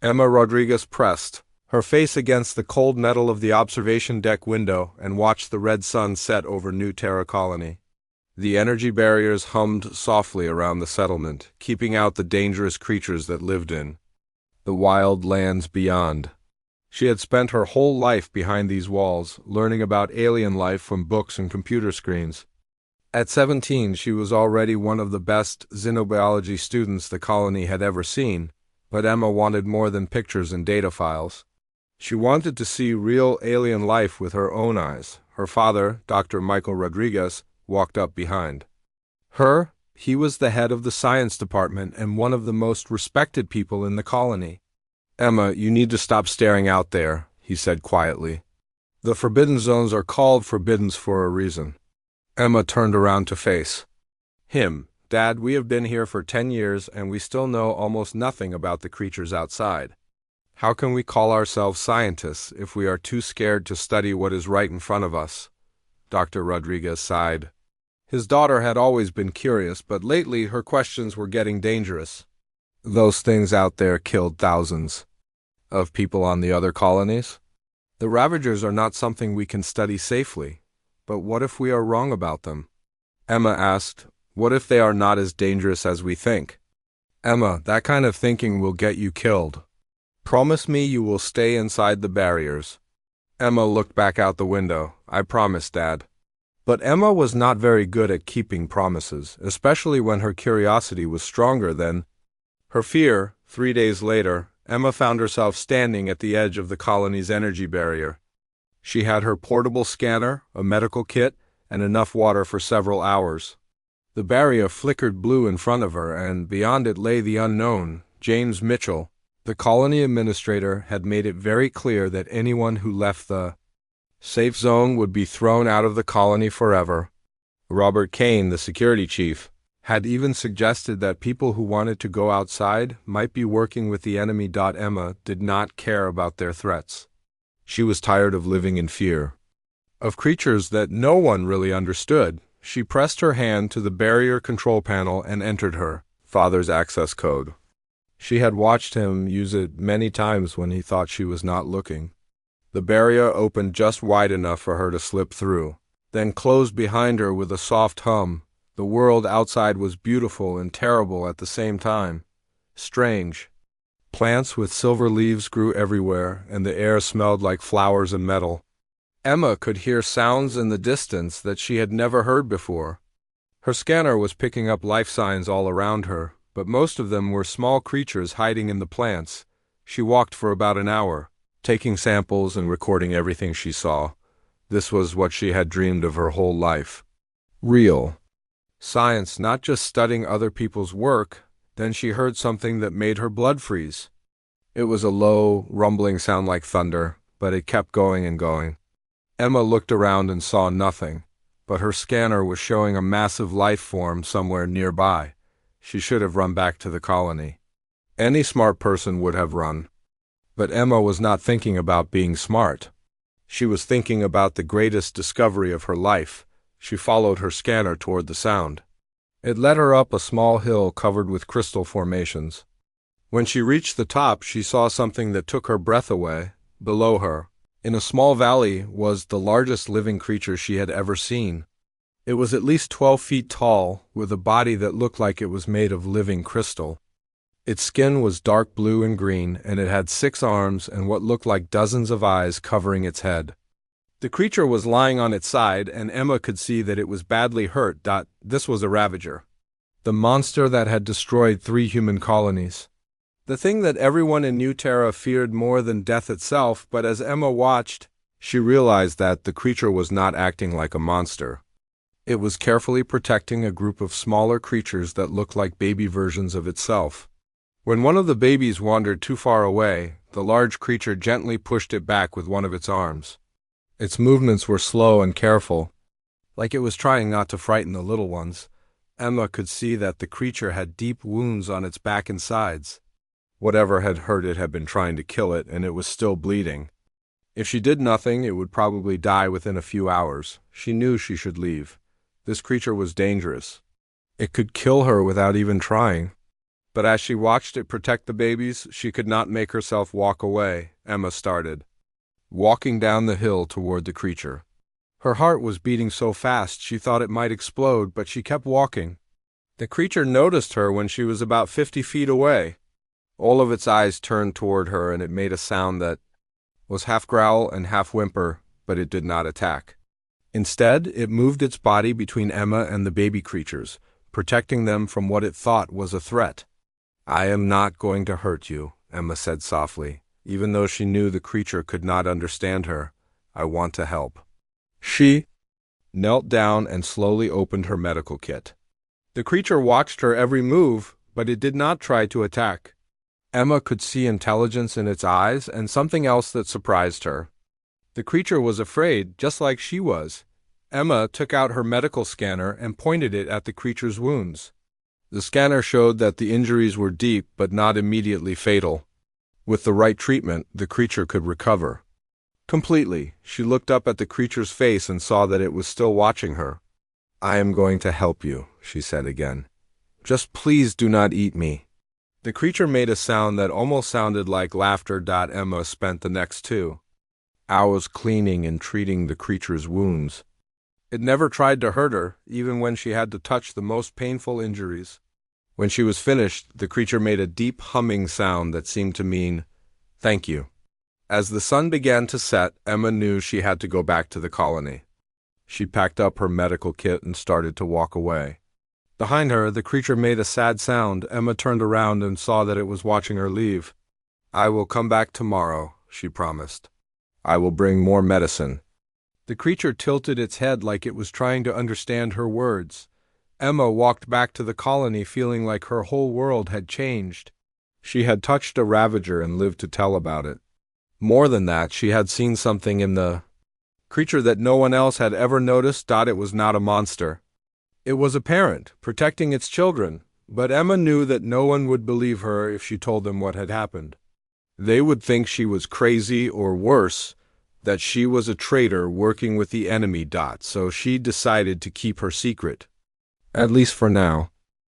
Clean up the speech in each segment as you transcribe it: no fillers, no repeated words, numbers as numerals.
Emma Rodriguez pressed her face against the cold metal of the observation deck window and watched the red sun set over New Terra Colony. The energy barriers hummed softly around the settlement, keeping out the dangerous creatures that lived in the wild lands beyond. She had spent her whole life behind these walls, learning about alien life from books and computer screens. At 17, she was already one of the best xenobiology students the colony had ever seen, but Emma wanted more than pictures and data files. She wanted to see real alien life with her own eyes. Her father, Dr. Michael Rodriguez, walked up behind her. He was the head of the science department and one of the most respected people in the colony. "Emma, you need to stop staring out there," he said quietly. "The forbidden zones are called forbiddens for a reason." Emma turned around to face him. "Dad, we have been here for 10 years and we still know almost nothing about the creatures outside. How can we call ourselves scientists if we are too scared to study what is right in front of us?" Dr. Rodriguez sighed. His daughter had always been curious, but lately her questions were getting dangerous. "Those things out there killed thousands of people on the other colonies. The Ravagers are not something we can study safely, but what if we are wrong about them?" Emma asked. "What if they are not as dangerous as we think?" "Emma, that kind of thinking will get you killed. Promise me you will stay inside the barriers." Emma looked back out the window. "I promise, Dad." But Emma was not very good at keeping promises, especially when her curiosity was stronger than her fear. 3 days later, Emma found herself standing at the edge of the colony's energy barrier. She had her portable scanner, a medical kit, and enough water for several hours. The barrier flickered blue in front of her, and beyond it lay the unknown. James Mitchell, the colony administrator, had made it very clear that anyone who left the safe zone would be thrown out of the colony forever. Robert Kane, the security chief, had even suggested that people who wanted to go outside might be working with the enemy. Emma did not care about their threats. She was tired of living in fear of creatures that no one really understood. She pressed her hand to the barrier control panel and entered her father's access code. She had watched him use it many times when he thought she was not looking. The barrier opened just wide enough for her to slip through, then closed behind her with a soft hum. The world outside was beautiful and terrible at the same time. Strange. Plants with silver leaves grew everywhere, and the air smelled like flowers and metal. Emma could hear sounds in the distance that she had never heard before. Her scanner was picking up life signs all around her, but most of them were small creatures hiding in the plants. She walked for about an hour, taking samples and recording everything she saw. This was what she had dreamed of her whole life. Real science, not just studying other people's work. Then she heard something that made her blood freeze. It was a low, rumbling sound like thunder, but it kept going and going. Emma looked around and saw nothing, but her scanner was showing a massive life form somewhere nearby. She should have run back to the colony. Any smart person would have run. But Emma was not thinking about being smart. She was thinking about the greatest discovery of her life. She followed her scanner toward the sound. It led her up a small hill covered with crystal formations. When she reached the top, she saw something that took her breath away. Below her, in a small valley, was the largest living creature she had ever seen. It was at least 12 feet tall, with a body that looked like it was made of living crystal. Its skin was dark blue and green, and it had 6 arms and what looked like dozens of eyes covering its head. The creature was lying on its side, and Emma could see that it was badly hurt. This was a Ravager, the monster that had destroyed 3 human colonies. The thing that everyone in New Terra feared more than death itself, but as Emma watched, she realized that the creature was not acting like a monster. It was carefully protecting a group of smaller creatures that looked like baby versions of itself. When one of the babies wandered too far away, the large creature gently pushed it back with one of its arms. Its movements were slow and careful, like it was trying not to frighten the little ones. Emma could see that the creature had deep wounds on its back and sides. Whatever had hurt it had been trying to kill it, and it was still bleeding. If she did nothing, it would probably die within a few hours. She knew she should leave. This creature was dangerous. It could kill her without even trying. But as she watched it protect the babies, she could not make herself walk away. Emma started walking down the hill toward the creature. Her heart was beating so fast she thought it might explode, but she kept walking. The creature noticed her when she was about 50 feet away. All of its eyes turned toward her, and it made a sound that was half growl and half whimper, but it did not attack. Instead, it moved its body between Emma and the baby creatures, protecting them from what it thought was a threat. "I am not going to hurt you," Emma said softly, even though she knew the creature could not understand her. "I want to help." She knelt down and slowly opened her medical kit. The creature watched her every move, but it did not try to attack. Emma could see intelligence in its eyes and something else that surprised her. The creature was afraid, just like she was. Emma took out her medical scanner and pointed it at the creature's wounds. The scanner showed that the injuries were deep but not immediately fatal. With the right treatment, the creature could recover completely. She looked up at the creature's face and saw that it was still watching her. "I am going to help you," she said again. "Just please do not eat me." The creature made a sound that almost sounded like laughter. Emma spent the next 2 hours cleaning and treating the creature's wounds. It never tried to hurt her, even when she had to touch the most painful injuries. When she was finished, the creature made a deep humming sound that seemed to mean, "Thank you." As the sun began to set, Emma knew she had to go back to the colony. She packed up her medical kit and started to walk away. Behind her, the creature made a sad sound. Emma turned around and saw that it was watching her leave. "I will come back tomorrow," she promised. "I will bring more medicine." The creature tilted its head like it was trying to understand her words. Emma walked back to the colony feeling like her whole world had changed. She had touched a ravager and lived to tell about it. More than that, she had seen something in the creature that no one else had ever noticed. It was not a monster. It was a parent, protecting its children, but Emma knew that no one would believe her if she told them what had happened. They would think she was crazy, or worse, that she was a traitor working with the enemy. So she decided to keep her secret. At least for now.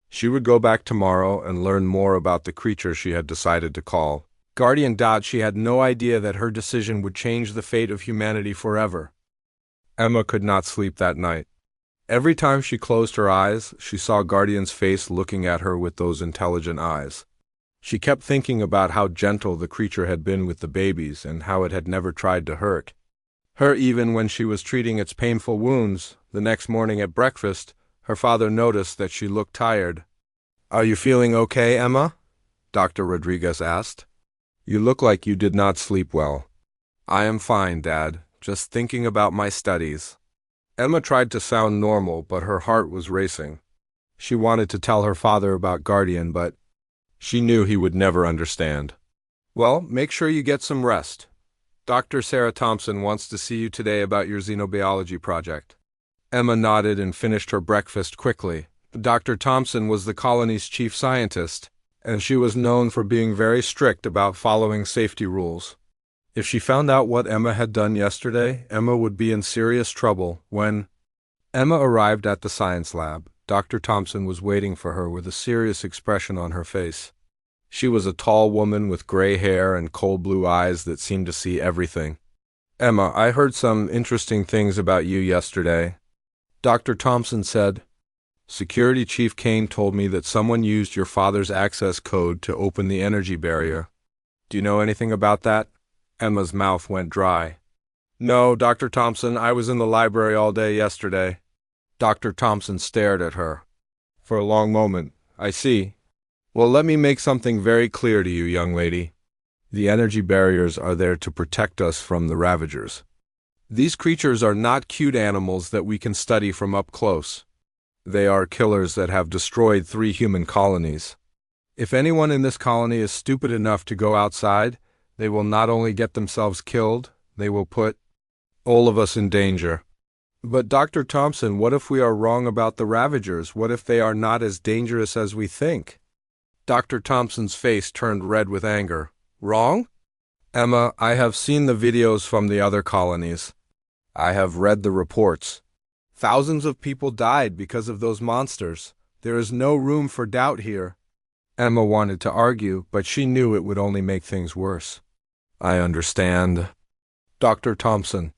She would go back tomorrow and learn more about the creature she had decided to call Guardian. She had no idea that her decision would change the fate of humanity forever. Emma could not sleep that night. Every time she closed her eyes, she saw Guardian's face looking at her with those intelligent eyes. She kept thinking about how gentle the creature had been with the babies and how it had never tried to hurt her even when she was treating its painful wounds. The next morning at breakfast, her father noticed that she looked tired. "Are you feeling okay, Emma?" Dr. Rodriguez asked. "You look like you did not sleep well." "I am fine, Dad. Just thinking about my studies." Emma tried to sound normal, but her heart was racing. She wanted to tell her father about Guardian, but she knew he would never understand. "Well, make sure you get some rest. Dr. Sarah Thompson wants to see you today about your xenobiology project." Emma nodded and finished her breakfast quickly. Dr. Thompson was the colony's chief scientist, and she was known for being very strict about following safety rules. If she found out what Emma had done yesterday, Emma would be in serious trouble. When Emma arrived at the science lab, Dr. Thompson was waiting for her with a serious expression on her face. She was a tall woman with gray hair and cold blue eyes that seemed to see everything. "Emma, I heard some interesting things about you yesterday," Dr. Thompson said. "Security Chief Kane told me that someone used your father's access code to open the energy barrier. Do you know anything about that?" Emma's mouth went dry. "No, Dr. Thompson, I was in the library all day yesterday." Dr. Thompson stared at her for a long moment. "I see. Well, let me make something very clear to you, young lady. The energy barriers are there to protect us from the ravagers. These creatures are not cute animals that we can study from up close. They are killers that have destroyed 3 human colonies. If anyone in this colony is stupid enough to go outside, they will not only get themselves killed, they will put all of us in danger." "But Dr. Thompson, what if we are wrong about the ravagers? What if they are not as dangerous as we think?" Dr. Thompson's face turned red with anger. "Wrong? Emma, I have seen the videos from the other colonies. I have read the reports. Thousands of people died because of those monsters. There is no room for doubt here. Emma wanted to argue, but she knew it would only make things worse. I understand. Dr. Thompson.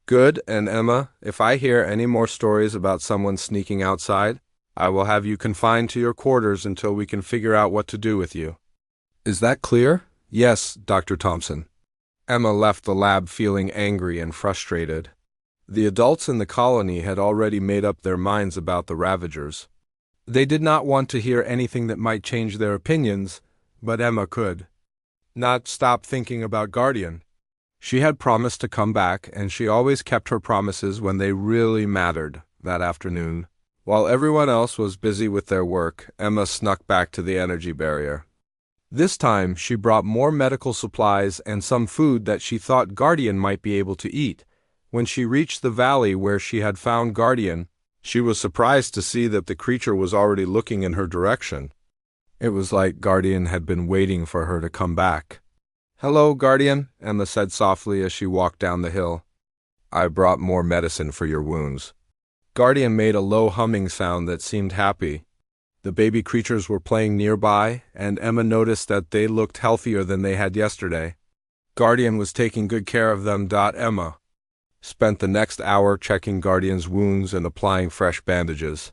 Good, and Emma, if I hear any more stories about someone sneaking outside, I will have you confined to your quarters until we can figure out what to do with you. Is that clear? Yes, Dr. Thompson. Emma left the lab feeling angry and frustrated. The adults in the colony had already made up their minds about the Ravagers. They did not want to hear anything that might change their opinions, but Emma could not stop thinking about Guardian. She had promised to come back, and she always kept her promises when they really mattered. That afternoon, while everyone else was busy with their work, Emma snuck back to the energy barrier. This time, she brought more medical supplies and some food that she thought Guardian might be able to eat. When she reached the valley where she had found Guardian, she was surprised to see that the creature was already looking in her direction. It was like Guardian had been waiting for her to come back. "Hello, Guardian," Emma said softly as she walked down the hill. "I brought more medicine for your wounds." Guardian made a low humming sound that seemed happy. The baby creatures were playing nearby, and Emma noticed that they looked healthier than they had yesterday. Guardian was taking good care of them. Emma spent the next hour checking Guardian's wounds and applying fresh bandages.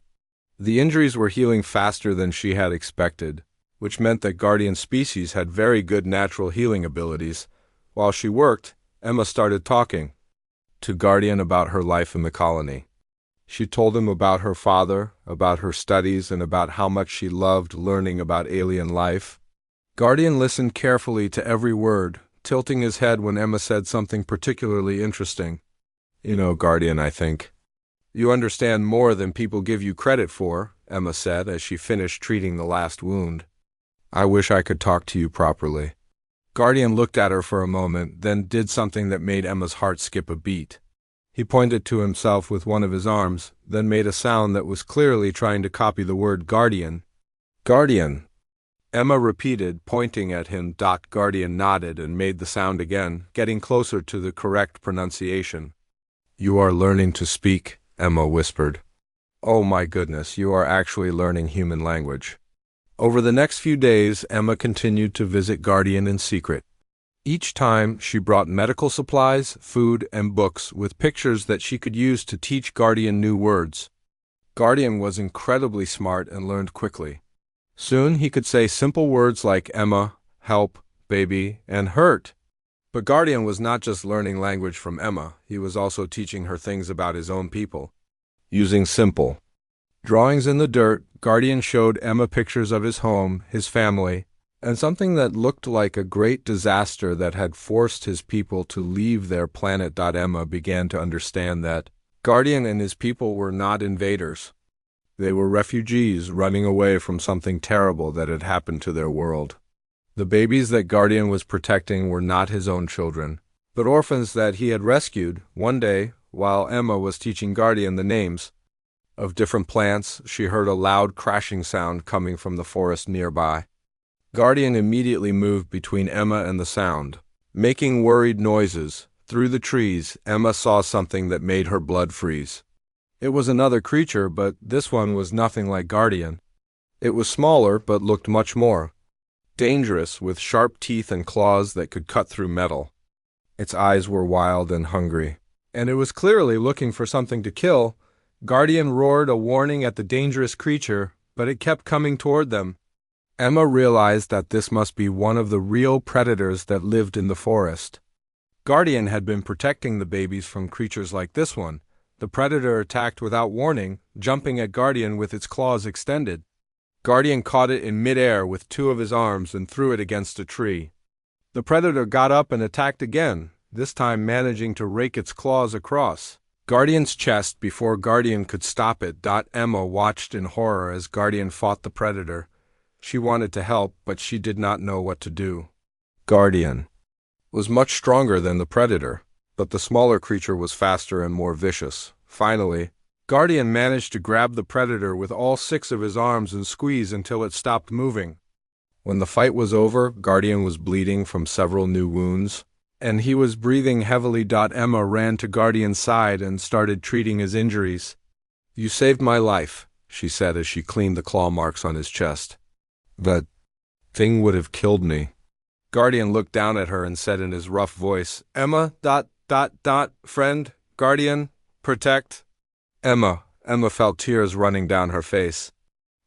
The injuries were healing faster than she had expected, which meant that Guardian species had very good natural healing abilities. While she worked, Emma started talking to Guardian about her life in the colony. She told him about her father, about her studies, and about how much she loved learning about alien life. Guardian listened carefully to every word, tilting his head when Emma said something particularly interesting. "You know, Guardian, I think you understand more than people give you credit for," Emma said as she finished treating the last wound. "I wish I could talk to you properly." Guardian looked at her for a moment, then did something that made Emma's heart skip a beat. He pointed to himself with one of his arms, then made a sound that was clearly trying to copy the word Guardian. "Guardian," Emma repeated, pointing at him. Guardian nodded and made the sound again, getting closer to the correct pronunciation. "You are learning to speak," Emma whispered. "Oh my goodness, you are actually learning human language." Over the next few days, Emma continued to visit Guardian in secret. Each time, she brought medical supplies, food, and books with pictures that she could use to teach Guardian new words. Guardian was incredibly smart and learned quickly. Soon he could say simple words like Emma, help, baby, and hurt. But Guardian was not just learning language from Emma, he was also teaching her things about his own people. Using simple drawings in the dirt, Guardian showed Emma pictures of his home, his family, and something that looked like a great disaster that had forced his people to leave their planet. Emma began to understand that Guardian and his people were not invaders. They were refugees running away from something terrible that had happened to their world. The babies that Guardian was protecting were not his own children, but orphans that he had rescued. One day, while Emma was teaching Guardian the names of different plants, she heard a loud crashing sound coming from the forest nearby. Guardian immediately moved between Emma and the sound, making worried noises. Through the trees, Emma saw something that made her blood freeze. It was another creature, but this one was nothing like Guardian. It was smaller, but looked much more dangerous, with sharp teeth and claws that could cut through metal. Its eyes were wild and hungry, and it was clearly looking for something to kill. Guardian roared a warning at the dangerous creature, but it kept coming toward them. Emma realized that this must be one of the real predators that lived in the forest. Guardian had been protecting the babies from creatures like this one. The predator attacked without warning, jumping at Guardian with its claws extended. Guardian caught it in midair with two of his arms and threw it against a tree. The predator got up and attacked again, this time managing to rake its claws across Guardian's chest before Guardian could stop it. Emma watched in horror as Guardian fought the predator. She wanted to help, but she did not know what to do. Guardian was much stronger than the predator, but the smaller creature was faster and more vicious. Finally, Guardian managed to grab the predator with all 6 of his arms and squeeze until it stopped moving. When the fight was over, Guardian was bleeding from several new wounds, and he was breathing heavily. Emma ran to Guardian's side and started treating his injuries. "You saved my life," she said as she cleaned the claw marks on his chest. "But Thing would have killed me. Guardian looked down at her and said in his rough voice, Emma, friend, Guardian, protect. Emma felt tears running down her face.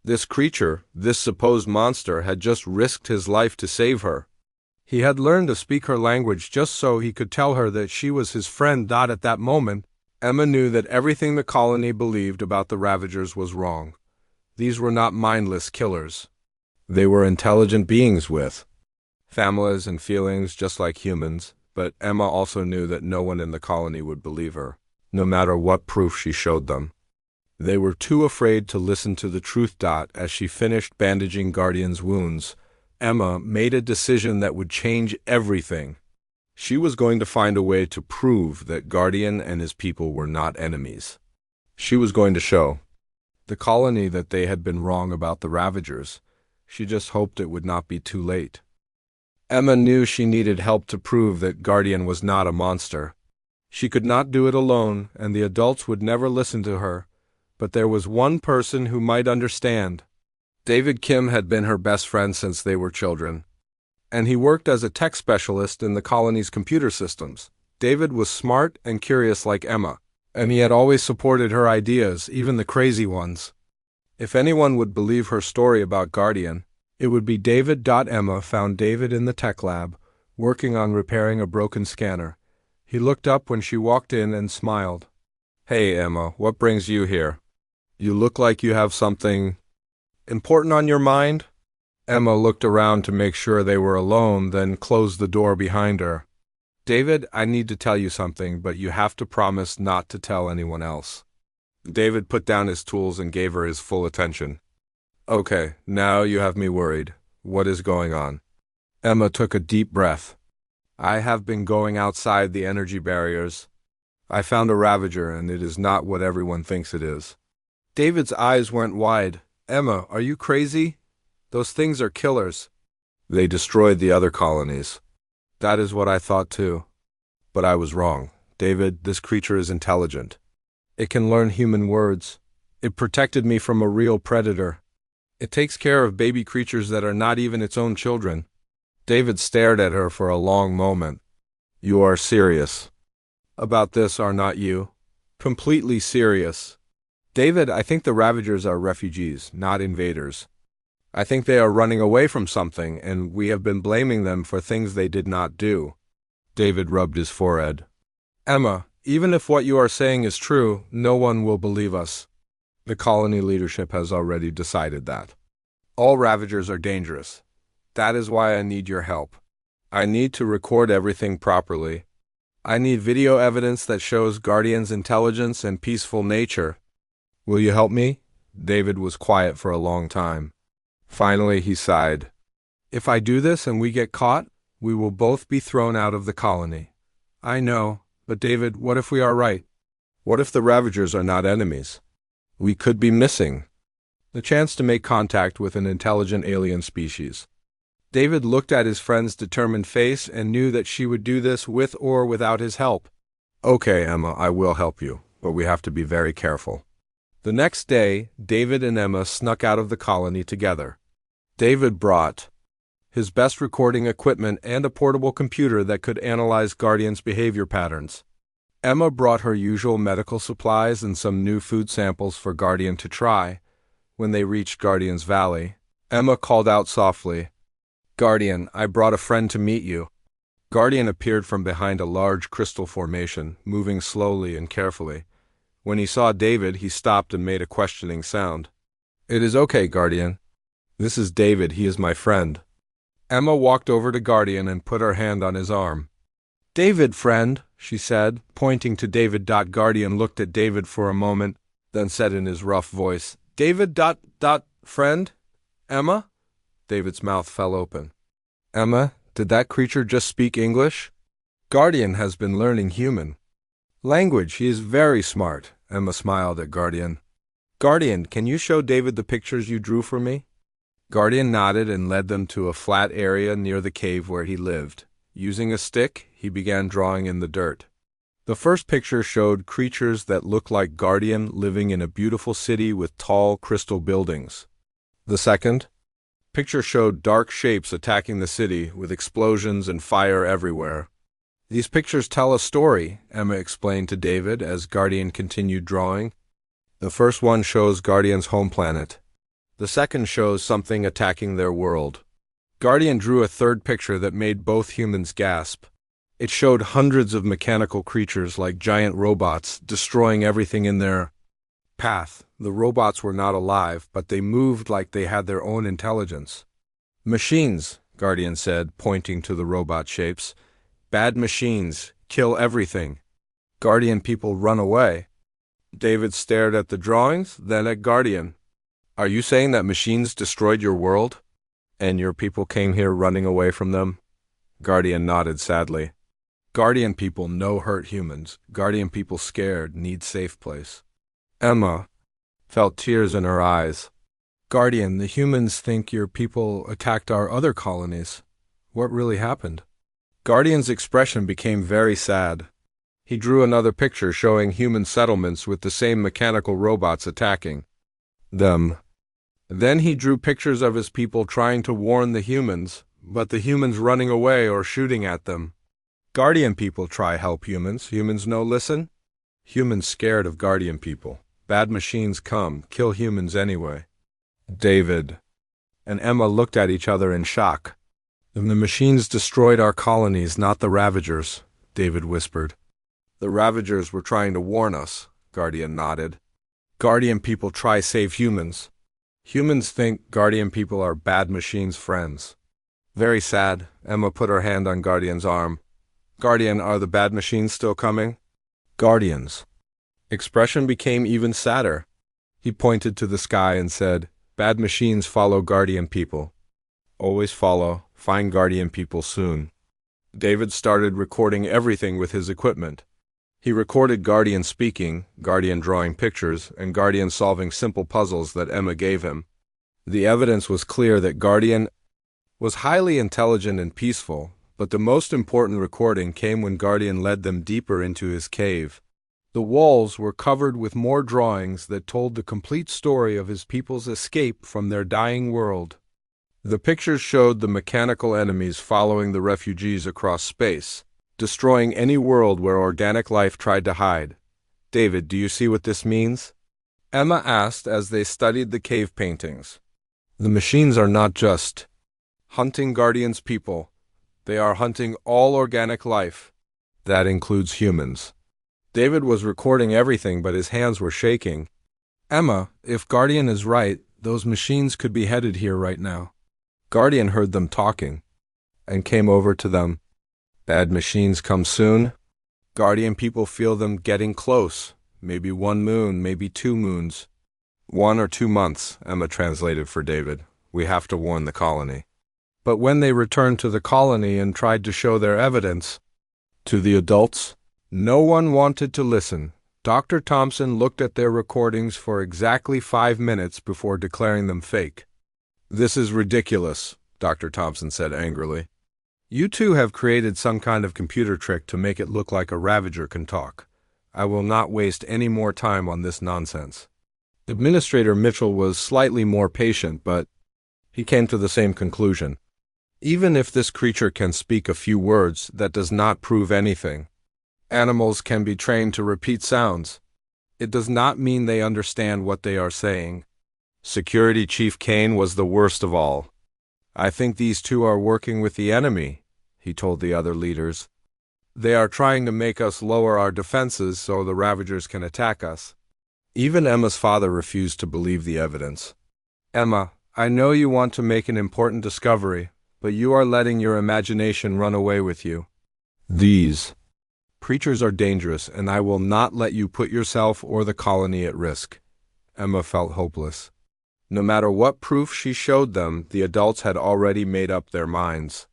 This creature, this supposed monster, had just risked his life to save her. He had learned to speak her language just so he could tell her that she was his friend. At that moment, Emma knew that everything the colony believed about the Ravagers was wrong. These were not mindless killers. They were intelligent beings with families and feelings just like humans, but Emma also knew that no one in the colony would believe her, no matter what proof she showed them. They were too afraid to listen to the truth. As she finished bandaging Guardian's wounds, Emma made a decision that would change everything. She was going to find a way to prove that Guardian and his people were not enemies. She was going to show the colony that they had been wrong about the Ravagers. She just hoped it would not be too late. Emma knew she needed help to prove that Guardian was not a monster. She could not do it alone, and the adults would never listen to her, but there was one person who might understand. David Kim had been her best friend since they were children, and he worked as a tech specialist in the colony's computer systems. David was smart and curious like Emma, and he had always supported her ideas, even the crazy ones. If anyone would believe her story about Guardian, it would be David. Emma found David in the tech lab, working on repairing a broken scanner. He looked up when she walked in and smiled. Hey, Emma, what brings you here? You look like you have something important on your mind? Emma looked around to make sure they were alone, then closed the door behind her. David, I need to tell you something, but you have to promise not to tell anyone else. David put down his tools and gave her his full attention. Okay, now you have me worried. What is going on? Emma took a deep breath. I have been going outside the energy barriers. I found a Ravager, and it is not what everyone thinks it is. David's eyes went wide. Emma, are you crazy? Those things are killers. They destroyed the other colonies. That is what I thought too. But I was wrong. David, this creature is intelligent. It can learn human words. It protected me from a real predator. It takes care of baby creatures that are not even its own children. David stared at her for a long moment. You are serious about this, are not you? Completely serious. David, I think the Ravagers are refugees, not invaders. I think they are running away from something, and we have been blaming them for things they did not do. David rubbed his forehead. Emma, even if what you are saying is true, no one will believe us. The colony leadership has already decided that. All Ravagers are dangerous. That is why I need your help. I need to record everything properly. I need video evidence that shows Guardian's intelligence and peaceful nature. Will you help me? David was quiet for a long time. Finally, he sighed. If I do this and we get caught, we will both be thrown out of the colony. I know, but David, what if we are right? What if the Ravagers are not enemies? We could be missing the chance to make contact with an intelligent alien species. David looked at his friend's determined face and knew that she would do this with or without his help. Okay, Emma, I will help you, but we have to be very careful. The next day, David and Emma snuck out of the colony together. David brought his best recording equipment and a portable computer that could analyze Guardian's behavior patterns. Emma brought her usual medical supplies and some new food samples for Guardian to try. When they reached Guardian's Valley, Emma called out softly, Guardian, I brought a friend to meet you. Guardian appeared from behind a large crystal formation, moving slowly and carefully. When he saw David, he stopped and made a questioning sound. It is okay, Guardian. This is David, he is my friend. Emma walked over to Guardian and put her hand on his arm. David, friend, she said, pointing to David. Guardian looked at David for a moment, then said in his rough voice, David, friend? Emma? David's mouth fell open. Emma, did that creature just speak English? Guardian has been learning human language. He is very smart. Emma smiled at Guardian. Guardian, can you show David the pictures you drew for me? Guardian nodded and led them to a flat area near the cave where he lived. Using a stick, he began drawing in the dirt. The first picture showed creatures that looked like Guardian living in a beautiful city with tall crystal buildings. The second Picture showed dark shapes attacking the city with explosions and fire everywhere. These pictures tell a story, Emma explained to David as Guardian continued drawing. The first one shows Guardian's home planet. The second shows something attacking their world. Guardian drew a third picture that made both humans gasp. It showed hundreds of mechanical creatures like giant robots destroying everything in their path. The robots were not alive, but they moved like they had their own intelligence. Machines, Guardian said, pointing to the robot shapes. Bad machines, kill everything. Guardian people run away. David stared at the drawings, then at Guardian. Are you saying that machines destroyed your world? And your people came here running away from them? Guardian nodded sadly. Guardian people no hurt humans. Guardian people scared, need safe place. Emma felt tears in her eyes. Guardian, the humans think your people attacked our other colonies. What really happened? Guardian's expression became very sad. He drew another picture showing human settlements with the same mechanical robots attacking them. Then he drew pictures of his people trying to warn the humans, but the humans running away or shooting at them. Guardian people try help humans. Humans no listen. Humans scared of Guardian people. Bad machines come, kill humans anyway. David and Emma looked at each other in shock. The machines destroyed our colonies, not the Ravagers, David whispered. The Ravagers were trying to warn us, Guardian nodded. Guardian people try save humans. Humans think Guardian people are bad machines' friends. Very sad. Emma put her hand on Guardian's arm. Guardian, are the bad machines still coming? Guardians. Expression became even sadder. He pointed to the sky and said, Bad machines follow Guardian people. Always follow. Find Guardian people soon. David started recording everything with his equipment. He recorded Guardian speaking, Guardian drawing pictures, and Guardian solving simple puzzles that Emma gave him. The evidence was clear that Guardian was highly intelligent and peaceful, but the most important recording came when Guardian led them deeper into his cave. The walls were covered with more drawings that told the complete story of his people's escape from their dying world. The pictures showed the mechanical enemies following the refugees across space, destroying any world where organic life tried to hide. David, do you see what this means? Emma asked as they studied the cave paintings. The machines are not just hunting Guardian's people. They are hunting all organic life. That includes humans. David was recording everything, but his hands were shaking. Emma, if Guardian is right, those machines could be headed here right now. Guardian heard them talking and came over to them. Bad machines come soon. Guardian people feel them getting close. Maybe 1 moon, maybe 2 moons. 1 or 2 months, Emma translated for David. We have to warn the colony. But when they returned to the colony and tried to show their evidence to the adults, no one wanted to listen. Dr. Thompson looked at their recordings for exactly 5 minutes before declaring them fake. This is ridiculous, Dr. Thompson said angrily. You two have created some kind of computer trick to make it look like a Ravager can talk. I will not waste any more time on this nonsense. Administrator Mitchell was slightly more patient, but he came to the same conclusion. Even if this creature can speak a few words, that does not prove anything. Animals can be trained to repeat sounds. It does not mean they understand what they are saying. Security Chief Kane was the worst of all. I think these two are working with the enemy, he told the other leaders. They are trying to make us lower our defenses so the Ravagers can attack us. Even Emma's father refused to believe the evidence. Emma, I know you want to make an important discovery, but you are letting your imagination run away with you. These creatures are dangerous, and I will not let you put yourself or the colony at risk. Emma felt hopeless. No matter what proof she showed them, the adults had already made up their minds.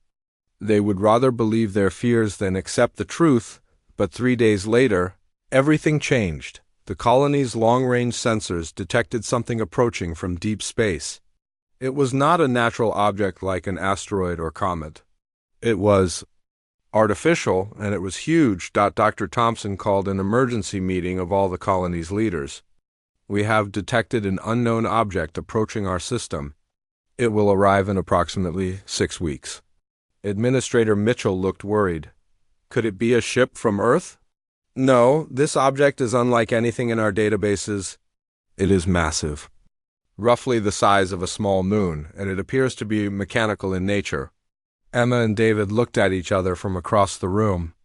They would rather believe their fears than accept the truth, but 3 days later, everything changed. The colony's long-range sensors detected something approaching from deep space. It was not a natural object like an asteroid or comet. It was artificial, and it was huge. Dr. Thompson called an emergency meeting of all the colony's leaders. We have detected an unknown object approaching our system. It will arrive in approximately 6 weeks. Administrator Mitchell looked worried. Could it be a ship from Earth? No, this object is unlike anything in our databases. It is massive, roughly the size of a small moon, and it appears to be mechanical in nature. Emma and David looked at each other from across the room.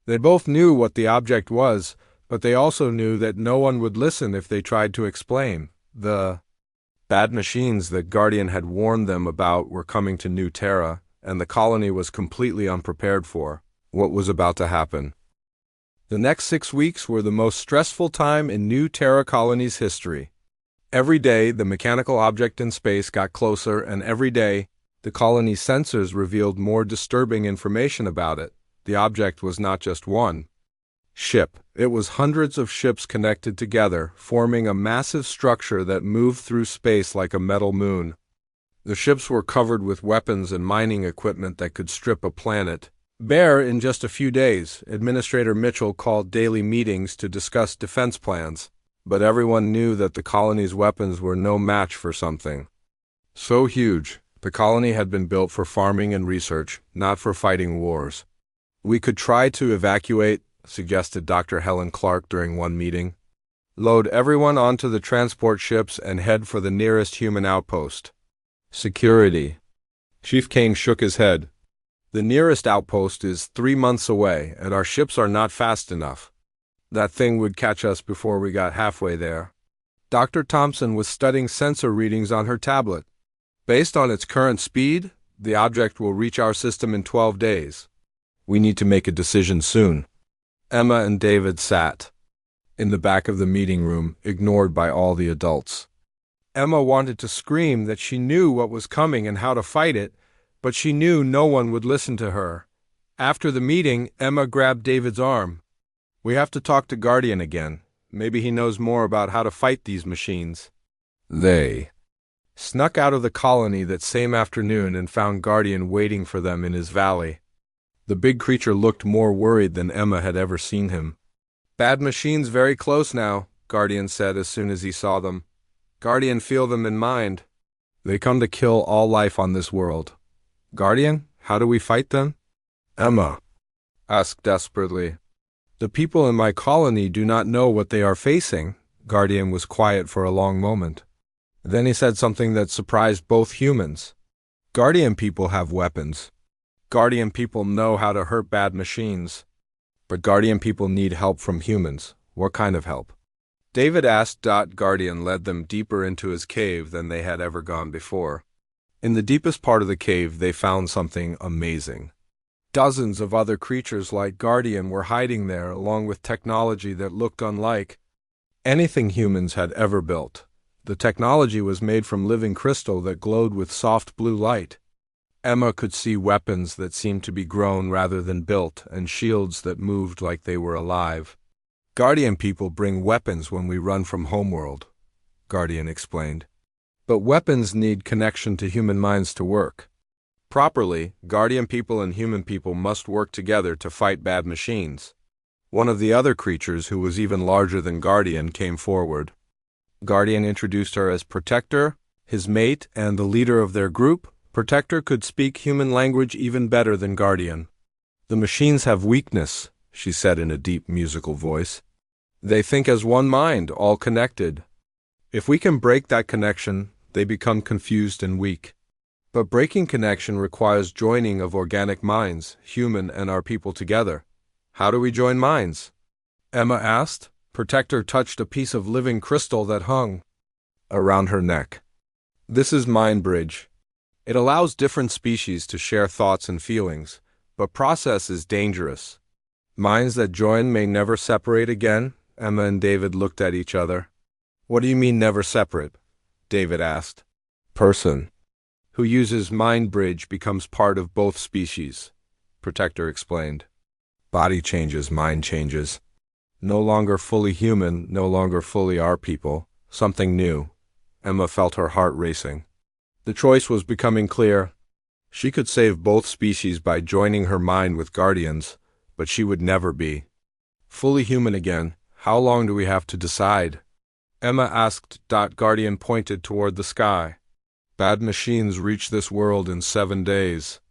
They both knew what the object was, but they also knew that no one would listen if they tried to explain. The bad machines that Guardian had warned them about were coming to New Terra, and the colony was completely unprepared for what was about to happen. The next 6 weeks were the most stressful time in New Terra colony's history. Every day, the mechanical object in space got closer, and every day, the colony's sensors revealed more disturbing information about it. The object was not just one ship. It was hundreds of ships connected together, forming a massive structure that moved through space like a metal moon. The ships were covered with weapons and mining equipment that could strip a planet bare in just a few days. Administrator Mitchell called daily meetings to discuss defense plans, but everyone knew that the colony's weapons were no match for something so huge. The colony had been built for farming and research, not for fighting wars. We could try to evacuate, suggested Dr. Helen Clark during one meeting. Load everyone onto the transport ships and head for the nearest human outpost. Security. Chief Kane shook his head. The nearest outpost is 3 months away, and our ships are not fast enough. That thing would catch us before we got halfway there. Dr. Thompson was studying sensor readings on her tablet. Based on its current speed, the object will reach our system in 12 days. We need to make a decision soon. Emma and David sat in the back of the meeting room, ignored by all the adults. Emma wanted to scream that she knew what was coming and how to fight it, but she knew no one would listen to her. After the meeting, Emma grabbed David's arm. We have to talk to Guardian again. Maybe he knows more about how to fight these machines. They snuck out of the colony that same afternoon and found Guardian waiting for them in his valley. The big creature looked more worried than Emma had ever seen him. Bad machines very close now, Guardian said as soon as he saw them. Guardian, feel them in mind. They come to kill all life on this world. Guardian, how do we fight them? Emma asked desperately. The people in my colony do not know what they are facing. Guardian was quiet for a long moment. Then he said something that surprised both humans. Guardian people have weapons. Guardian people know how to hurt bad machines. But Guardian people need help from humans. What kind of help? David asked. Guardian led them deeper into his cave than they had ever gone before. In the deepest part of the cave, they found something amazing. Dozens of other creatures like Guardian were hiding there, along with technology that looked unlike anything humans had ever built. The technology was made from living crystal that glowed with soft blue light. Emma could see weapons that seemed to be grown rather than built, and shields that moved like they were alive. Guardian people bring weapons when we run from homeworld, Guardian explained. But weapons need connection to human minds to work. Properly, Guardian people and human people must work together to fight bad machines. One of the other creatures, who was even larger than Guardian, came forward. Guardian introduced her as Protector, his mate, and the leader of their group. Protector could speak human language even better than Guardian. The machines have weakness, she said in a deep musical voice. They think as one mind, all connected. If we can break that connection, they become confused and weak. But breaking connection requires joining of organic minds, human and our people together. How do we join minds? Emma asked. Protector touched a piece of living crystal that hung around her neck. This is Mind Bridge. It allows different species to share thoughts and feelings, but process is dangerous. Minds that join may never separate again. Emma and David looked at each other. What do you mean never separate? David asked. Person who uses Mind Bridge becomes part of both species, Protector explained. Body changes, mind changes. No longer fully human, no longer fully our people. Something new. Emma felt her heart racing. The choice was becoming clear. She could save both species by joining her mind with Guardians, but she would never be fully human again. How long do we have to decide? Emma asked. Guardian pointed toward the sky. Bad machines reach this world in 7 days.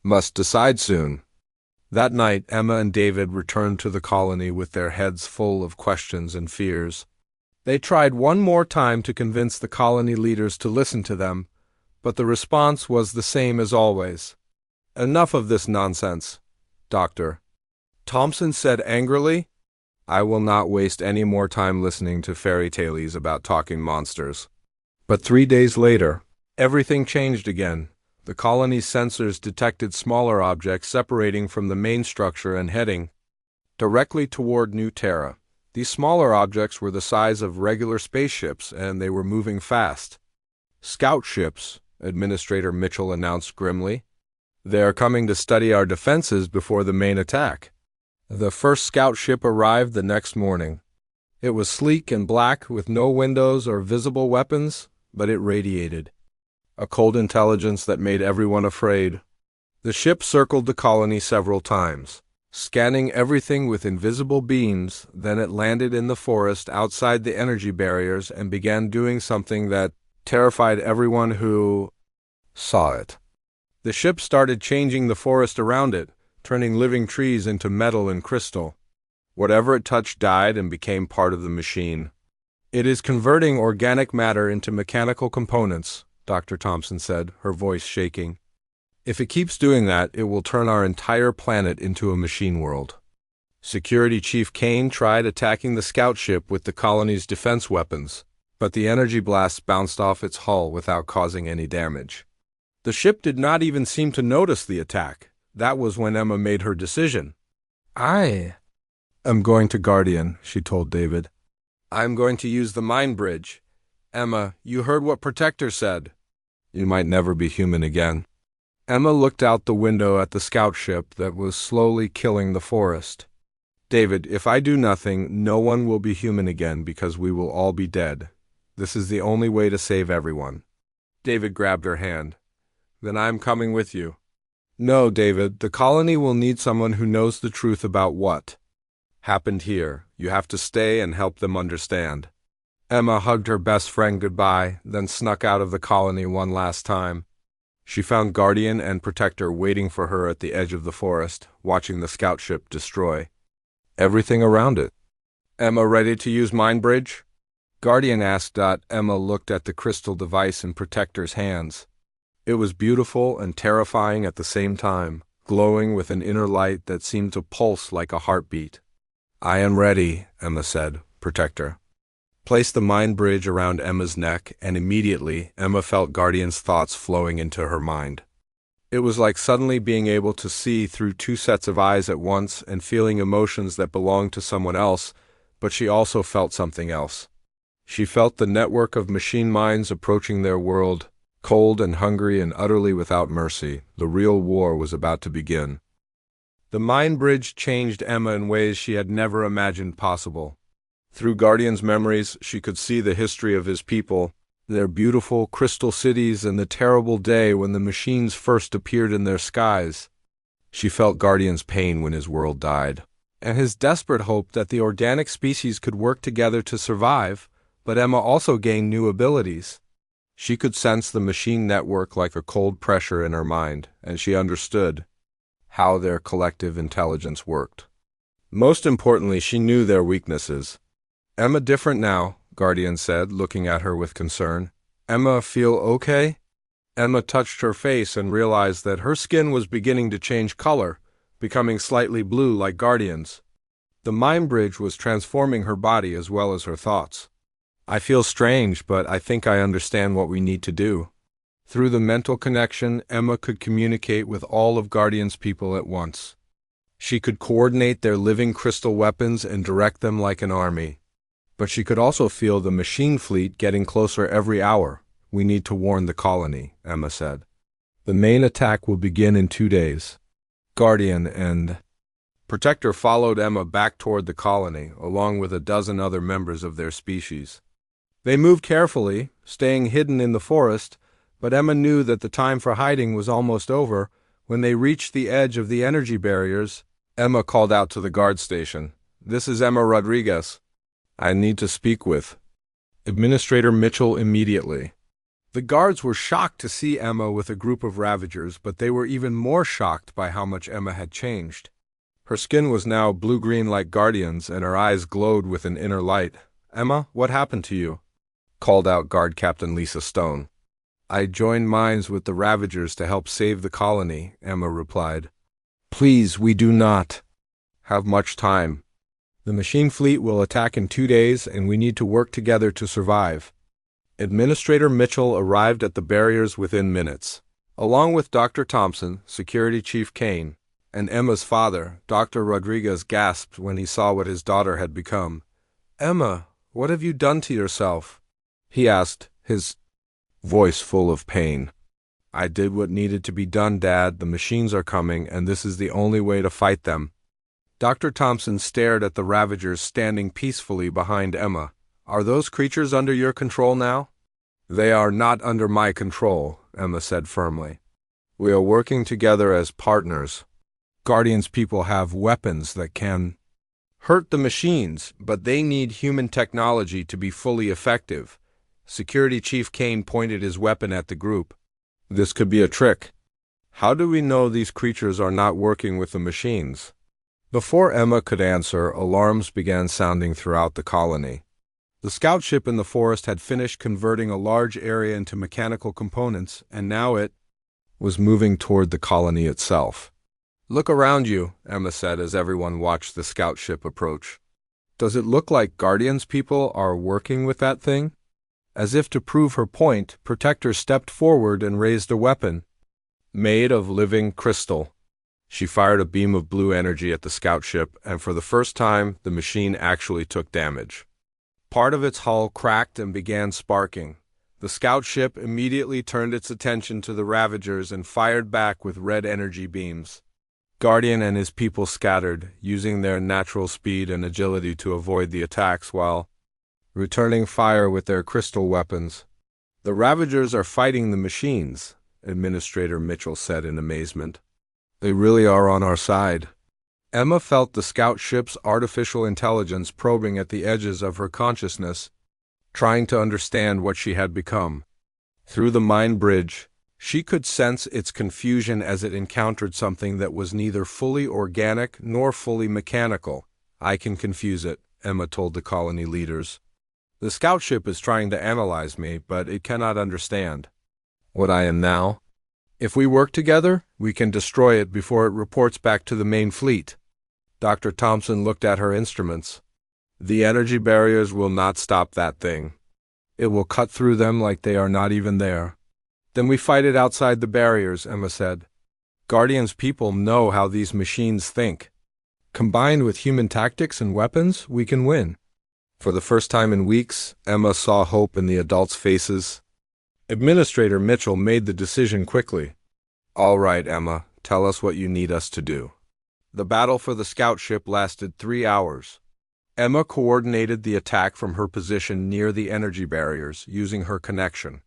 Must decide soon. That night, Emma and David returned to the colony with their heads full of questions and fears. They tried one more time to convince the colony leaders to listen to them, but the response was the same as always. Enough of this nonsense, Doctor. Thompson said angrily. I will not waste any more time listening to fairy tales about talking monsters. But 3 days later, everything changed again. The colony's sensors detected smaller objects separating from the main structure and heading directly toward New Terra. These smaller objects were the size of regular spaceships, and they were moving fast. Scout ships, Administrator Mitchell announced grimly. They are coming to study our defenses before the main attack. The first scout ship arrived the next morning. It was sleek and black with no windows or visible weapons, but it radiated a cold intelligence that made everyone afraid. The ship circled the colony several times, scanning everything with invisible beams. Then it landed in the forest outside the energy barriers and began doing something that terrified everyone who saw it. The ship started changing the forest around it, turning living trees into metal and crystal. Whatever it touched died and became part of the machine. It is converting organic matter into mechanical components, Dr. Thompson said, her voice shaking. If it keeps doing that, it will turn our entire planet into a machine world. Security Chief Kane tried attacking the scout ship with the colony's defense weapons, but the energy blasts bounced off its hull without causing any damage. The ship did not even seem to notice the attack. That was when Emma made her decision. I am going to Guardian, she told David. I'm going to use the mind bridge. Emma, you heard what Protector said. You might never be human again. Emma looked out the window at the scout ship that was slowly killing the forest. David, if I do nothing, no one will be human again because we will all be dead. This is the only way to save everyone. David grabbed her hand. Then I'm coming with you. No, David, the colony will need someone who knows the truth about what happened here. You have to stay and help them understand. Emma hugged her best friend goodbye, then snuck out of the colony one last time. She found Guardian and Protector waiting for her at the edge of the forest, watching the scout ship destroy everything around it. Emma ready to use Mind Bridge? Guardian asked. Emma looked at the crystal device in Protector's hands. It was beautiful and terrifying at the same time, glowing with an inner light that seemed to pulse like a heartbeat. I am ready, Emma said. Protector placed the mind bridge around Emma's neck, and immediately Emma felt Guardian's thoughts flowing into her mind. It was like suddenly being able to see through 2 sets of eyes at once and feeling emotions that belonged to someone else, but she also felt something else. She felt the network of machine minds approaching their world, cold and hungry and utterly without mercy. The real war was about to begin. The mind bridge changed Emma in ways she had never imagined possible. Through Guardian's memories, she could see the history of his people, their beautiful crystal cities, and the terrible day when the machines first appeared in their skies. She felt Guardian's pain when his world died, and his desperate hope that the organic species could work together to survive, but Emma also gained new abilities. She could sense the machine network like a cold pressure in her mind, and she understood how their collective intelligence worked. Most importantly, she knew their weaknesses. Emma different now, Guardian said, looking at her with concern. Emma feel okay? Emma touched her face and realized that her skin was beginning to change color, becoming slightly blue like Guardian's. The mind bridge was transforming her body as well as her thoughts. I feel strange, but I think I understand what we need to do. Through the mental connection, Emma could communicate with all of Guardian's people at once. She could coordinate their living crystal weapons and direct them like an army. But she could also feel the machine fleet getting closer every hour. We need to warn the colony, Emma said. The main attack will begin in 2 days. Guardian and Protector followed Emma back toward the colony, along with a dozen other members of their species. They moved carefully, staying hidden in the forest, but Emma knew that the time for hiding was almost over. When they reached the edge of the energy barriers, Emma called out to the guard station. This is Emma Rodriguez. I need to speak with Administrator Mitchell immediately. The guards were shocked to see Emma with a group of Ravagers, but they were even more shocked by how much Emma had changed. Her skin was now blue-green like Guardian's, and her eyes glowed with an inner light. "Emma, what happened to you?" called out Guard Captain Lisa Stone. "I joined minds with the Ravagers to help save the colony," Emma replied. "Please, we do not have much time. The machine fleet will attack in 2 days, and we need to work together to survive." Administrator Mitchell arrived at the barriers within minutes. Along with Dr. Thompson, Security Chief Kane, and Emma's father, Dr. Rodriguez gasped when he saw what his daughter had become. "Emma, what have you done to yourself?" he asked, his voice full of pain. "I did what needed to be done, Dad. The machines are coming, and this is the only way to fight them." Dr. Thompson stared at the Ravagers standing peacefully behind Emma. "Are those creatures under your control now?" "They are not under my control," Emma said firmly. "We are working together as partners. Guardian's people have weapons that can hurt the machines, but they need human technology to be fully effective." Security Chief Kane pointed his weapon at the group. "This could be a trick. How do we know these creatures are not working with the machines?" Before Emma could answer, alarms began sounding throughout the colony. The scout ship in the forest had finished converting a large area into mechanical components, and now it was moving toward the colony itself. "Look around you," Emma said as everyone watched the scout ship approach. "Does it look like Guardian's people are working with that thing?" As if to prove her point, Protector stepped forward and raised a weapon made of living crystal. She fired a beam of blue energy at the scout ship, and for the first time, the machine actually took damage. Part of its hull cracked and began sparking. The scout ship immediately turned its attention to the Ravagers and fired back with red energy beams. Guardian and his people scattered, using their natural speed and agility to avoid the attacks while returning fire with their crystal weapons. "The Ravagers are fighting the machines," Administrator Mitchell said in amazement. "They really are on our side." Emma felt the scout ship's artificial intelligence probing at the edges of her consciousness, trying to understand what she had become. Through the mind bridge, she could sense its confusion as it encountered something that was neither fully organic nor fully mechanical. "I can confuse it," Emma told the colony leaders. "The scout ship is trying to analyze me, but it cannot understand what I am now. If we work together, we can destroy it before it reports back to the main fleet." Dr. Thompson looked at her instruments. "The energy barriers will not stop that thing. It will cut through them like they are not even there." "Then we fight it outside the barriers," Emma said. "Guardian's people know how these machines think. Combined with human tactics and weapons, we can win." For the first time in weeks, Emma saw hope in the adults' faces. Administrator Mitchell made the decision quickly. "All right, Emma, tell us what you need us to do." The battle for the scout ship lasted 3 hours. Emma coordinated the attack from her position near the energy barriers, using her connection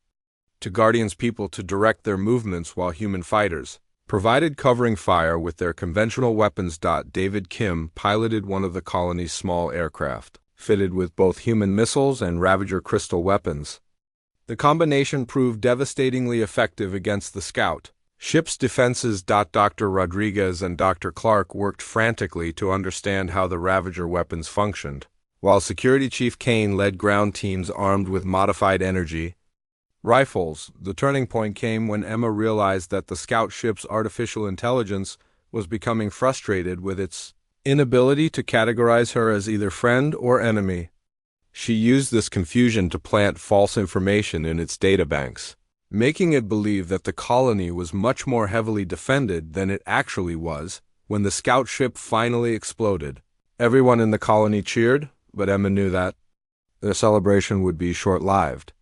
to Guardian's people to direct their movements while human fighters provided covering fire with their conventional weapons. David Kim piloted one of the colony's small aircraft, fitted with both human missiles and Ravager crystal weapons. The combination proved devastatingly effective against the scout ship's defenses. Dr. Rodriguez and Dr. Clark worked frantically to understand how the Ravager weapons functioned, while Security Chief Kane led ground teams armed with modified energy rifles. The turning point came when Emma realized that the scout ship's artificial intelligence was becoming frustrated with its inability to categorize her as either friend or enemy. She used this confusion to plant false information in its databanks, making it believe that the colony was much more heavily defended than it actually was. When the scout ship finally exploded, everyone in the colony cheered, but Emma knew that their celebration would be short-lived.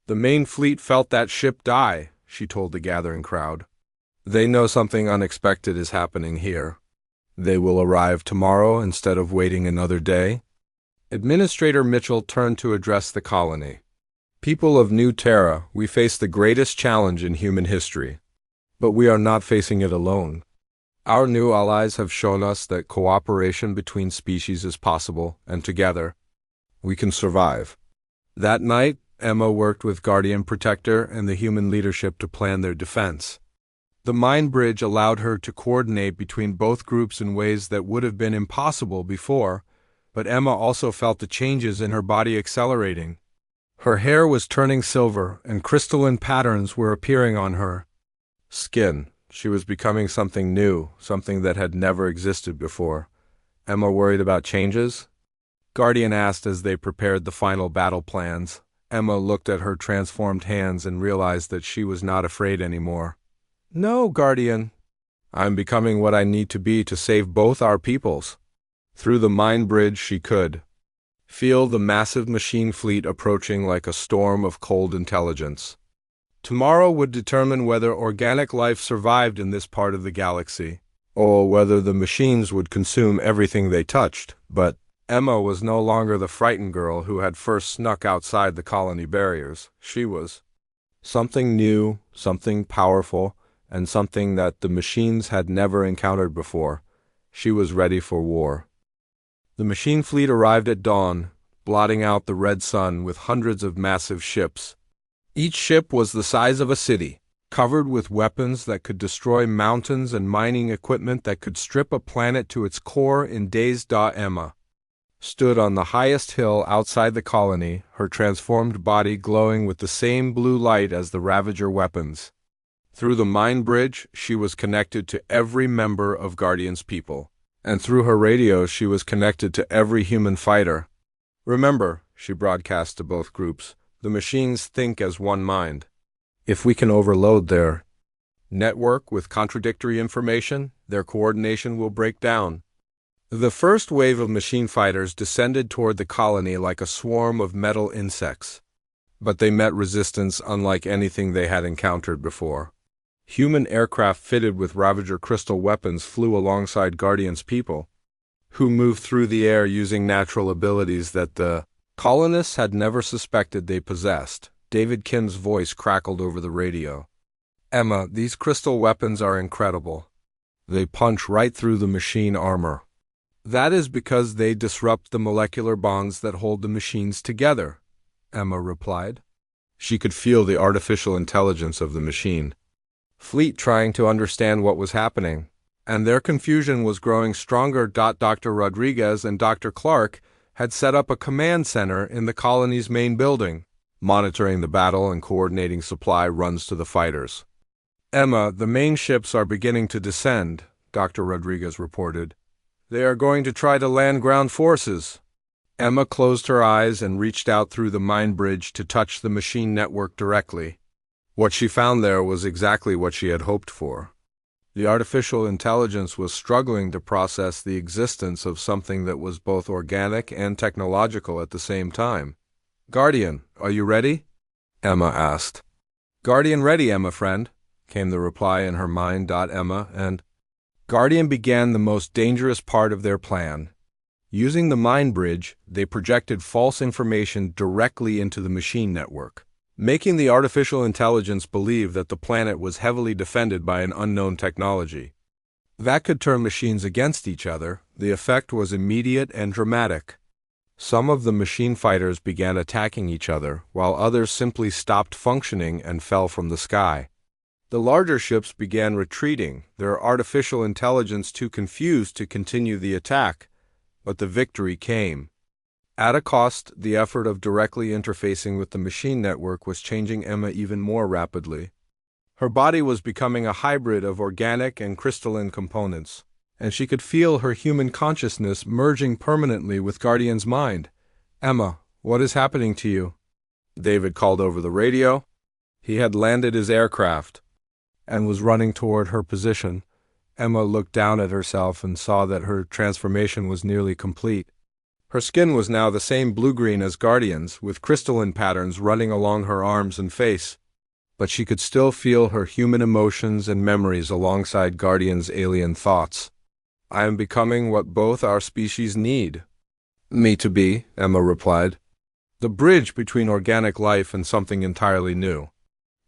"The main fleet felt that ship die," she told the gathering crowd. "They know something unexpected is happening here. They will arrive tomorrow instead of waiting another day." Administrator Mitchell turned to address the colony. "People of New Terra, we face the greatest challenge in human history. But we are not facing it alone. Our new allies have shown us that cooperation between species is possible, and together, we can survive." That night, Emma worked with Guardian Protector and the human leadership to plan their defense. The mind bridge allowed her to coordinate between both groups in ways that would have been impossible before, but Emma also felt the changes in her body accelerating. Her hair was turning silver, and crystalline patterns were appearing on her skin. She was becoming something new, something that had never existed before. Emma worried about changes? Guardian asked as they prepared the final battle plans. Emma looked at her transformed hands and realized that she was not afraid anymore. No, Guardian. I'm becoming what I need to be to save both our peoples. Through the mind bridge she could feel the massive machine fleet approaching like a storm of cold intelligence. Tomorrow would determine whether organic life survived in this part of the galaxy, or whether the machines would consume everything they touched. But Emma was no longer the frightened girl who had first snuck outside the colony barriers. She was something new, something powerful, and something that the machines had never encountered before. She was ready for war. The machine fleet arrived at dawn, blotting out the red sun with hundreds of massive ships. Each ship was the size of a city, covered with weapons that could destroy mountains and mining equipment that could strip a planet to its core in days. Emma stood on the highest hill outside the colony, her transformed body glowing with the same blue light as the Ravager weapons. Through the mind bridge, she was connected to every member of Guardian's people, and through her radio she was connected to every human fighter. Remember, she broadcast to both groups, the machines think as one mind. If we can overload their network with contradictory information, their coordination will break down. The first wave of machine fighters descended toward the colony like a swarm of metal insects. But they met resistance unlike anything they had encountered before. Human aircraft fitted with Ravager crystal weapons flew alongside Guardian's people, who moved through the air using natural abilities that the colonists had never suspected they possessed. David Kim's voice crackled over the radio. Emma, these crystal weapons are incredible. They punch right through the machine armor. That is because they disrupt the molecular bonds that hold the machines together, Emma replied. She could feel the artificial intelligence of the machine fleet trying to understand what was happening, and their confusion was growing stronger. Dr. Rodriguez and Dr. Clark had set up a command center in the colony's main building, monitoring the battle and coordinating supply runs to the fighters. Emma, the main ships are beginning to descend, Dr. Rodriguez reported. They are going to try to land ground forces. Emma closed her eyes and reached out through the mind bridge to touch the machine network directly. What she found there was exactly what she had hoped for. The artificial intelligence was struggling to process the existence of something that was both organic and technological at the same time. Guardian, are you ready? Emma asked. Guardian ready, Emma friend, came the reply in her mind. Emma and Guardian began the most dangerous part of their plan. Using the mind bridge, they projected false information directly into the machine network, making the artificial intelligence believe that the planet was heavily defended by an unknown technology. That could turn machines against each other. The effect was immediate and dramatic. Some of the machine fighters began attacking each other, while others simply stopped functioning and fell from the sky. The larger ships began retreating, their artificial intelligence too confused to continue the attack, but the victory came. At a cost, the effort of directly interfacing with the machine network was changing Emma even more rapidly. Her body was becoming a hybrid of organic and crystalline components, and she could feel her human consciousness merging permanently with Guardian's mind. Emma, what is happening to you? David called over the radio. He had landed his aircraft and was running toward her position. Emma looked down at herself and saw that her transformation was nearly complete. Her skin was now the same blue-green as Guardian's, with crystalline patterns running along her arms and face. But she could still feel her human emotions and memories alongside Guardian's alien thoughts. I am becoming what both our species need. Me to be, Emma replied. The bridge between organic life and something entirely new.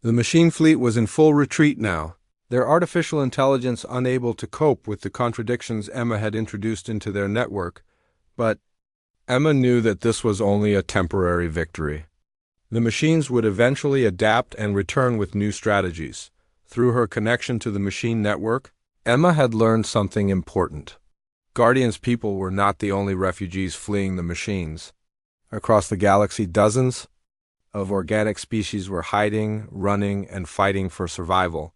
The machine fleet was in full retreat now, their artificial intelligence unable to cope with the contradictions Emma had introduced into their network. But Emma knew that this was only a temporary victory. The machines would eventually adapt and return with new strategies. Through her connection to the machine network, Emma had learned something important. Guardian's people were not the only refugees fleeing the machines. Across the galaxy, dozens of organic species were hiding, running, and fighting for survival.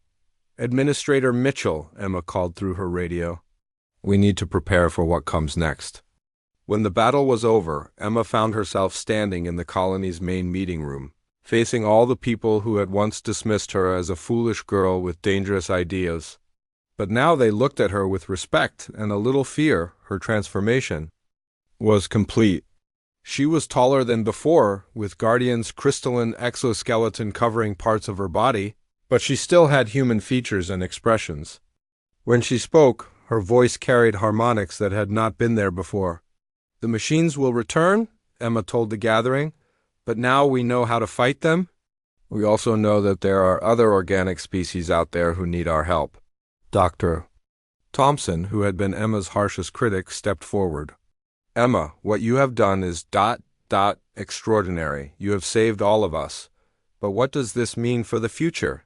Administrator Mitchell, Emma called through her radio. We need to prepare for what comes next. When the battle was over, Emma found herself standing in the colony's main meeting room, facing all the people who had once dismissed her as a foolish girl with dangerous ideas. But now they looked at her with respect and a little fear. Her transformation was complete. She was taller than before, with Guardian's crystalline exoskeleton covering parts of her body, but she still had human features and expressions. When she spoke, her voice carried harmonics that had not been there before. The machines will return, Emma told the gathering, but now we know how to fight them. We also know that there are other organic species out there who need our help. Dr. Thompson, who had been Emma's harshest critic, stepped forward. Emma, what you have done is extraordinary. You have saved all of us. But what does this mean for the future?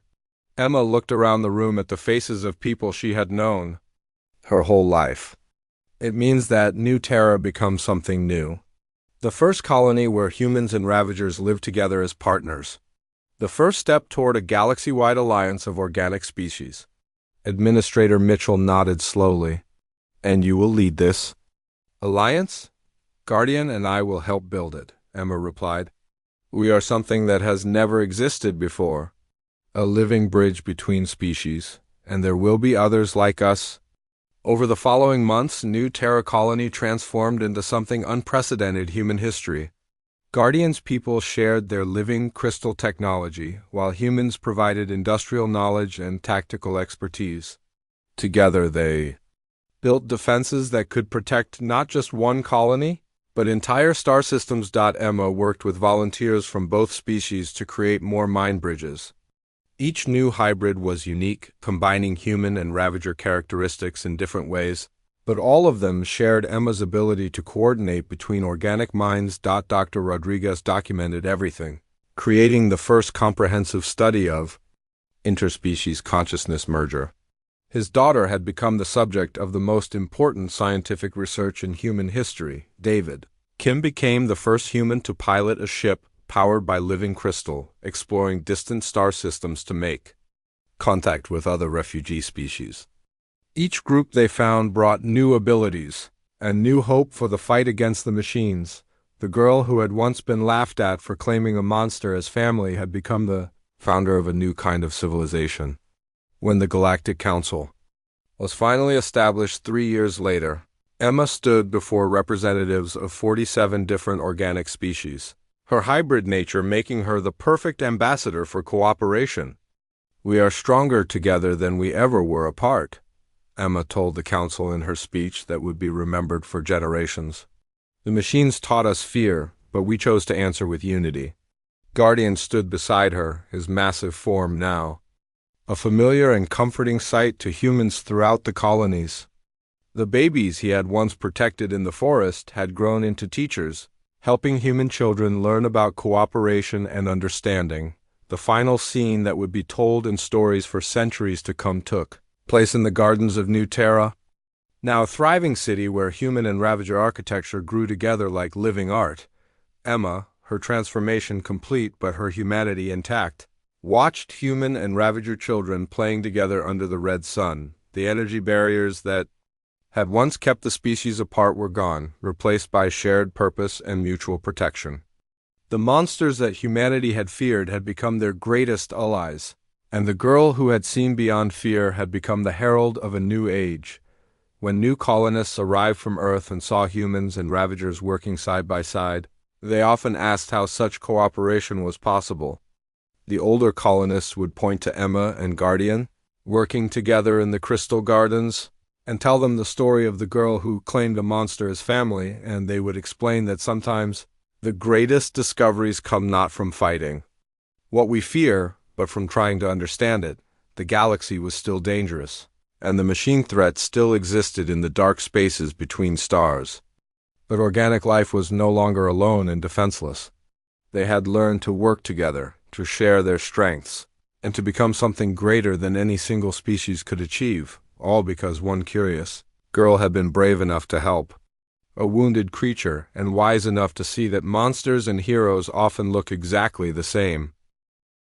Emma looked around the room at the faces of people she had known her whole life. It means that New Terra becomes something new. The first colony where humans and Ravagers live together as partners. The first step toward a galaxy-wide alliance of organic species. Administrator Mitchell nodded slowly. And you will lead this alliance? Guardian and I will help build it, Emma replied. We are something that has never existed before. A living bridge between species, and there will be others like us. Over the following months, New Terra Colony transformed into something unprecedented in human history. Guardian's people shared their living crystal technology, while humans provided industrial knowledge and tactical expertise. Together they built defenses that could protect not just one colony, but entire star systems. Emma worked with volunteers from both species to create more mind bridges. Each new hybrid was unique, combining human and Ravager characteristics in different ways, but all of them shared Emma's ability to coordinate between organic minds. Dr. Rodriguez documented everything, creating the first comprehensive study of interspecies consciousness merger. His daughter had become the subject of the most important scientific research in human history. David Kim became the first human to pilot a ship powered by living crystal, exploring distant star systems to make contact with other refugee species. Each group they found brought new abilities and new hope for the fight against the machines. The girl who had once been laughed at for claiming a monster as family had become the founder of a new kind of civilization. When the Galactic Council was finally established 3 years later, Emma stood before representatives of 47 different organic species, her hybrid nature making her the perfect ambassador for cooperation. We are stronger together than we ever were apart, Emma told the council in her speech that would be remembered for generations. The machines taught us fear, but we chose to answer with unity. Guardian stood beside her, his massive form now a familiar and comforting sight to humans throughout the colonies. The babies he had once protected in the forest had grown into teachers, helping human children learn about cooperation and understanding. The final scene that would be told in stories for centuries to come took place in the gardens of New Terra, now a thriving city where human and Ravager architecture grew together like living art. Emma, her transformation complete but her humanity intact, watched human and Ravager children playing together under the red sun. The energy barriers that had once kept the species apart were gone, replaced by shared purpose and mutual protection. The monsters that humanity had feared had become their greatest allies, and the girl who had seen beyond fear had become the herald of a new age. When new colonists arrived from Earth and saw humans and Ravagers working side by side, they often asked how such cooperation was possible. The older colonists would point to Emma and Guardian, working together in the Crystal Gardens, and tell them the story of the girl who claimed a monster as family, and they would explain that sometimes the greatest discoveries come not from fighting what we fear, but from trying to understand it. The galaxy was still dangerous, and the machine threat still existed in the dark spaces between stars. But organic life was no longer alone and defenseless. They had learned to work together, to share their strengths, and to become something greater than any single species could achieve, all because one curious girl had been brave enough to help a wounded creature and wise enough to see that monsters and heroes often look exactly the same.